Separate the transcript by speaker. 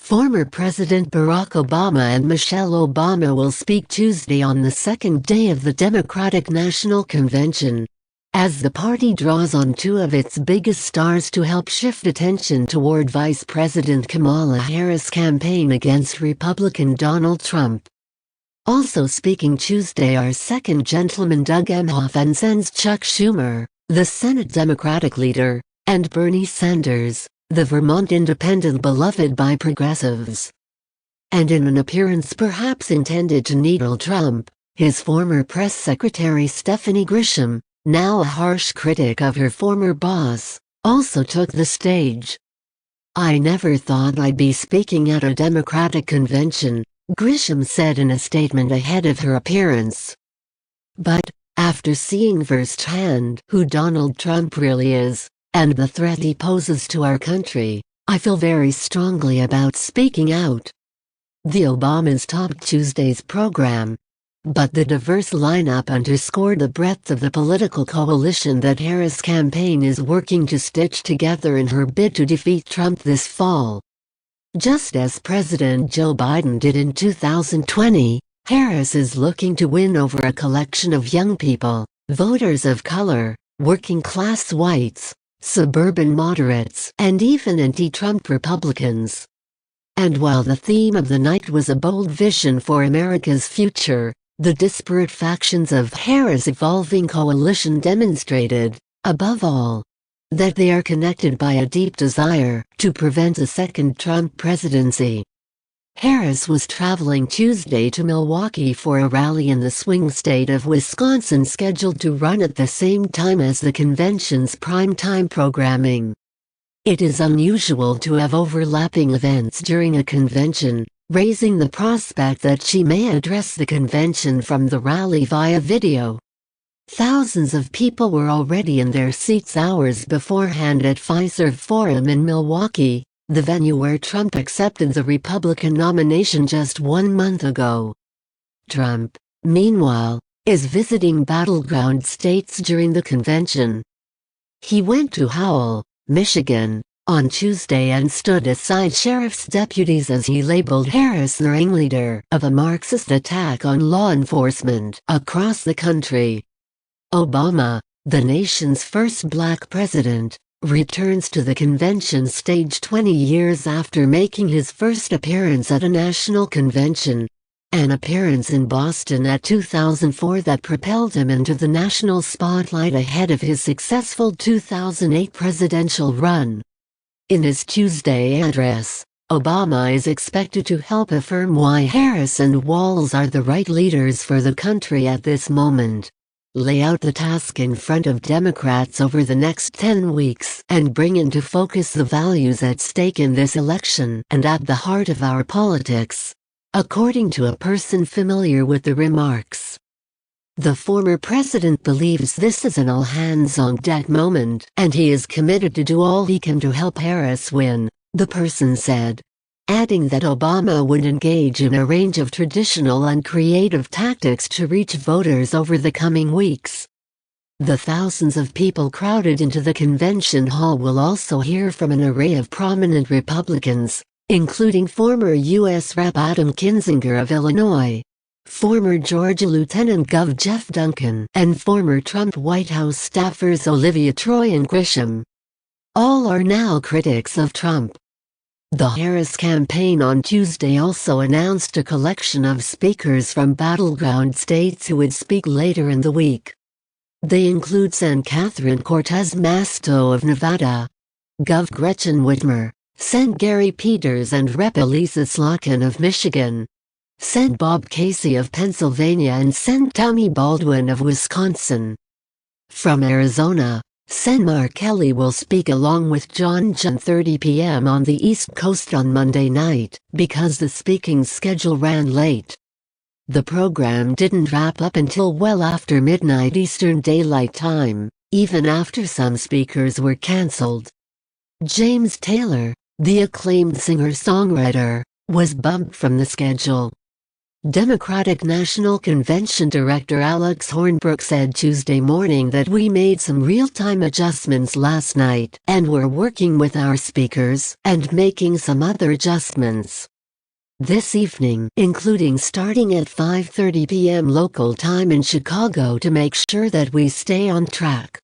Speaker 1: Former President Barack Obama and Michelle Obama will speak Tuesday on the second day of the Democratic National Convention, as the party draws on two of its biggest stars to help shift attention toward Vice President Kamala Harris' campaign against Republican Donald Trump. Also speaking Tuesday are Second Gentleman Doug Emhoff and Sens Chuck Schumer, the Senate Democratic leader, and Bernie Sanders, the Vermont independent beloved by progressives. And in an appearance perhaps intended to needle Trump, his former press secretary Stephanie Grisham, now a harsh critic of her former boss, also took the stage. "I never thought I'd be speaking at a Democratic convention," Grisham said in a statement ahead of her appearance. "But, after seeing firsthand who Donald Trump really is, and the threat he poses to our country, I feel very strongly about speaking out." The Obamas topped Tuesday's program, but the diverse lineup underscored the breadth of the political coalition that Harris' campaign is working to stitch together in her bid to defeat Trump this fall. Just as President Joe Biden did in 2020, Harris is looking to win over a collection of young people, voters of color, working-class whites, suburban moderates, and even anti-Trump Republicans. And while the theme of the night was a bold vision for America's future, the disparate factions of Harris' evolving coalition demonstrated, above all, that they are connected by a deep desire to prevent a second Trump presidency. Harris was traveling Tuesday to Milwaukee for a rally in the swing state of Wisconsin scheduled to run at the same time as the convention's primetime programming. It is unusual to have overlapping events during a convention, raising the prospect that she may address the convention from the rally via video. Thousands of people were already in their seats hours beforehand at Fiserv Forum in Milwaukee, the venue where Trump accepted the Republican nomination just 1 month ago. Trump, meanwhile, is visiting battleground states during the convention. He went to Howell, Michigan, on Tuesday and stood aside sheriff's deputies as he labeled Harris the ringleader of a Marxist attack on law enforcement across the country. Obama, the nation's first black president, returns to the convention stage 20 years after making his first appearance at a national convention, an appearance in Boston at 2004 that propelled him into the national spotlight ahead of his successful 2008 presidential run. In his Tuesday address, Obama is expected to help affirm why Harris and Walz are the right leaders for the country at this moment, lay out the task in front of Democrats over the next 10 weeks, and bring into focus the values at stake in this election and at the heart of our politics, according to a person familiar with the remarks. The former president believes this is an all-hands-on-deck moment, and he is committed to do all he can to help Harris win, the person said, adding that Obama would engage in a range of traditional and creative tactics to reach voters over the coming weeks. The thousands of people crowded into the convention hall will also hear from an array of prominent Republicans, including former U.S. Rep. Adam Kinzinger of Illinois, former Georgia Lieutenant Gov. Jeff Duncan, and former Trump White House staffers Olivia Troy and Grisham. All are now critics of Trump. The Harris campaign on Tuesday also announced a collection of speakers from battleground states who would speak later in the week. They include Sen. Catherine Cortez Masto of Nevada, Gov. Gretchen Whitmer, Sen. Gary Peters and Rep. Elisa Slotkin of Michigan, Sen. Bob Casey of Pennsylvania and Sen. Tammy Baldwin of Wisconsin. From Arizona, Sen. Mark Kelly will speak along with John 30 p.m. on the East Coast on Monday night, because the speaking schedule ran late. The program didn't wrap up until well after midnight Eastern Daylight Time, even after some speakers were canceled. James Taylor, the acclaimed singer-songwriter, was bumped from the schedule. Democratic National Convention Director Alex Hornbrook said Tuesday morning that we made some real-time adjustments last night and we're working with our speakers and making some other adjustments this evening, including starting at 5:30 p.m. local time in Chicago to make sure that we stay on track.